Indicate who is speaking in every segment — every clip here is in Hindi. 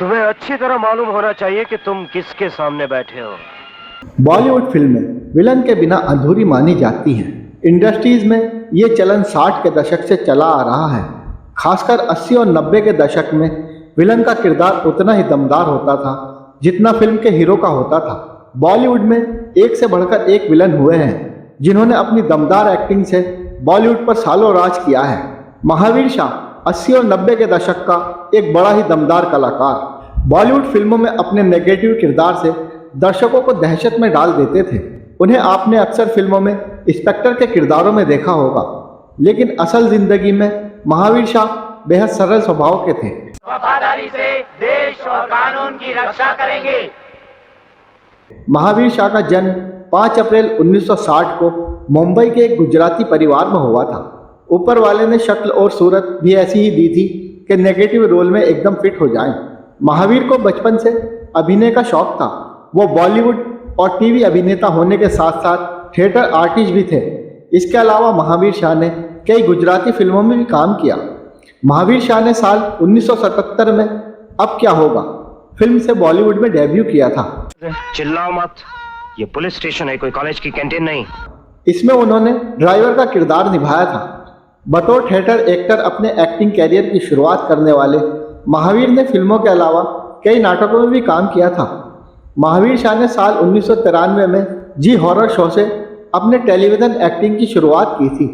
Speaker 1: तुम्हें अच्छी तरह मालूम होना चाहिए कि तुम किसके सामने बैठे हो।
Speaker 2: बॉलीवुड फिल्में विलन के बिना अधूरी मानी जाती हैं। इंडस्ट्रीज में ये चलन 60 के दशक से चला आ रहा है। खासकर 80 और 90 के दशक में विलन का किरदार उतना ही दमदार होता था जितना फिल्म के हीरो का होता था। बॉलीवुड में एक से बढ़कर एक विलन हुए हैं जिन्होंने अपनी दमदार एक्टिंग से बॉलीवुड पर सालों राज किया है। महावीर शाह 80 और 90 के दशक का एक बड़ा ही दमदार कलाकार। बॉलीवुड फिल्मों में अपने नेगेटिव किरदार से दर्शकों को दहशत में डाल देते थे। उन्हें आपने अक्सर फिल्मों में इंस्पेक्टर के किरदारों में देखा होगा, लेकिन असल जिंदगी में महावीर शाह बेहद सरल स्वभाव के थे।
Speaker 3: वफादारी से देश और कानून की रक्षा करेंगे।
Speaker 2: महावीर शाह का जन्म 5 अप्रैल 1960 को मुंबई के एक गुजराती परिवार में हुआ था। ऊपर वाले ने शक्ल और सूरत भी ऐसी ही दी थी कि नेगेटिव रोल में एकदम फिट हो जाएं। महावीर को बचपन से अभिनय का शौक था। वो बॉलीवुड और टीवी अभिनेता होने के साथ साथ थिएटर आर्टिस्ट भी थे। इसके अलावा महावीर शाह ने कई गुजराती फिल्मों में भी काम किया। महावीर शाह ने साल 1977 में अब क्या होगा फिल्म से बॉलीवुड में डेब्यू किया था।
Speaker 1: चिल्लाओ मत, ये पुलिस स्टेशन है, कोई कॉलेज की कैंटीन नहीं।
Speaker 2: इसमें उन्होंने ड्राइवर का किरदार निभाया था। बतौर थिएटर एक्टर अपने एक्टिंग कैरियर की शुरुआत करने वाले महावीर ने फिल्मों के अलावा कई नाटकों में भी काम किया था। महावीर शाह ने साल 1993 में जी हॉरर शो से अपने टेलीविज़न एक्टिंग की शुरुआत की थी।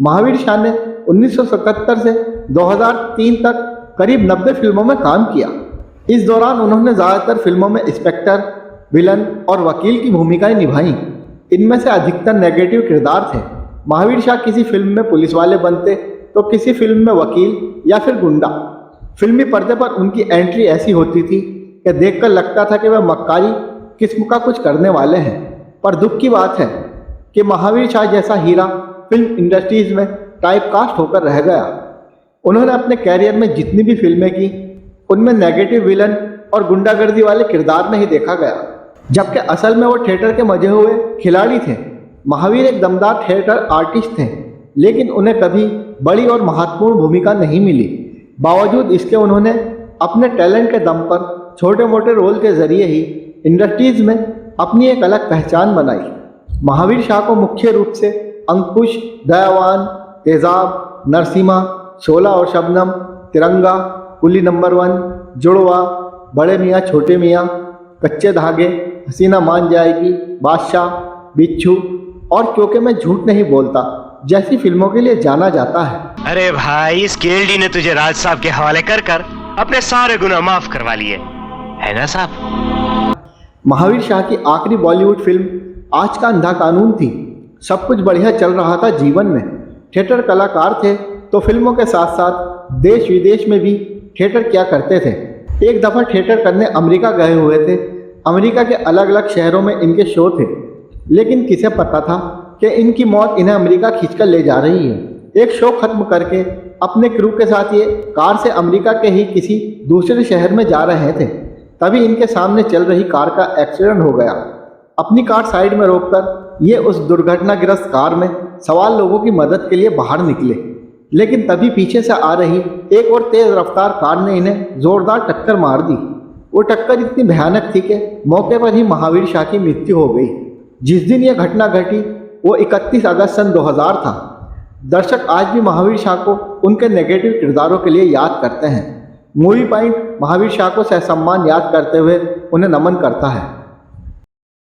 Speaker 2: महावीर शाह ने 1977 से 2003 तक करीब 90 फिल्मों में काम किया। इस दौरान उन्होंने ज़्यादातर फिल्मों में इंस्पेक्टर, विलन और वकील की भूमिकाएं निभाईं। इनमें से अधिकतर नेगेटिव किरदार थे। महावीर शाह किसी फिल्म में पुलिस वाले बनते तो किसी फिल्म में वकील या फिर गुंडा। फिल्मी पर्दे पर उनकी एंट्री ऐसी होती थी कि देखकर लगता था कि वह मक्कारी किस्म का कुछ करने वाले हैं। पर दुख की बात है कि महावीर शाह जैसा हीरा फिल्म इंडस्ट्रीज में टाइपकास्ट होकर रह गया। उन्होंने अपने कैरियर में जितनी भी फिल्में की उनमें नेगेटिव विलन और गुंडागर्दी वाले किरदार में ही देखा गया, जबकि असल में वो थिएटर के मजे हुए खिलाड़ी थे। महावीर एक दमदार थिएटर आर्टिस्ट थे, लेकिन उन्हें कभी बड़ी और महत्वपूर्ण भूमिका नहीं मिली। बावजूद इसके उन्होंने अपने टैलेंट के दम पर छोटे मोटे रोल के जरिए ही इंडस्ट्रीज में अपनी एक अलग पहचान बनाई। महावीर शाह को मुख्य रूप से अंकुश, दयावान, तेजाब, नरसिम्हा, शोला और शबनम, तिरंगा, कुली नंबर 1, जुड़वा, बड़े मियाँ छोटे मियाँ, कच्चे धागे, हसीना मान जाएगी, बादशाह, बिच्छू और क्योंकि मैं झूठ नहीं बोलता जैसी फिल्मों के लिए जाना जाता है।
Speaker 1: अरे भाई, इस केएलडी ने तुझे राज साहब के हवाले कर कर अपने सारे गुनाह माफ करवा लिए, है ना साहब?
Speaker 2: महावीर शाह की आखिरी बॉलीवुड फिल्म आज का अंधा कानून थी। सब कुछ बढ़िया चल रहा था जीवन में। थिएटर कलाकार थे तो फिल्मों के साथ साथ देश विदेश में भी थिएटर किया करते थे। एक दफ़ा थिएटर करने अमेरिका गए हुए थे। अमेरिका के अलग अलग शहरों में इनके शो थे, लेकिन किसे पता था कि इनकी मौत इन्हें अमेरिका खींचकर ले जा रही है। एक शो खत्म करके अपने क्रू के साथ ये कार से अमेरिका के ही किसी दूसरे शहर में जा रहे थे। तभी इनके सामने चल रही कार का एक्सीडेंट हो गया। अपनी कार साइड में रोककर ये उस दुर्घटनाग्रस्त कार में सवार लोगों की मदद के लिए बाहर निकले, लेकिन तभी पीछे से आ रही एक और तेज रफ्तार कार ने इन्हें जोरदार टक्कर मार दी। वो टक्कर इतनी भयानक थी कि मौके पर ही महावीर शाह की मृत्यु हो गई। जिस दिन यह घटना घटी वो 31 अगस्त सन 2000 था। दर्शक आज भी महावीर शाह को उनके नेगेटिव किरदारों के लिए याद करते हैं। मूवी पॉइंट महावीर शाह को सहसम्मान याद करते हुए उन्हें नमन करता है।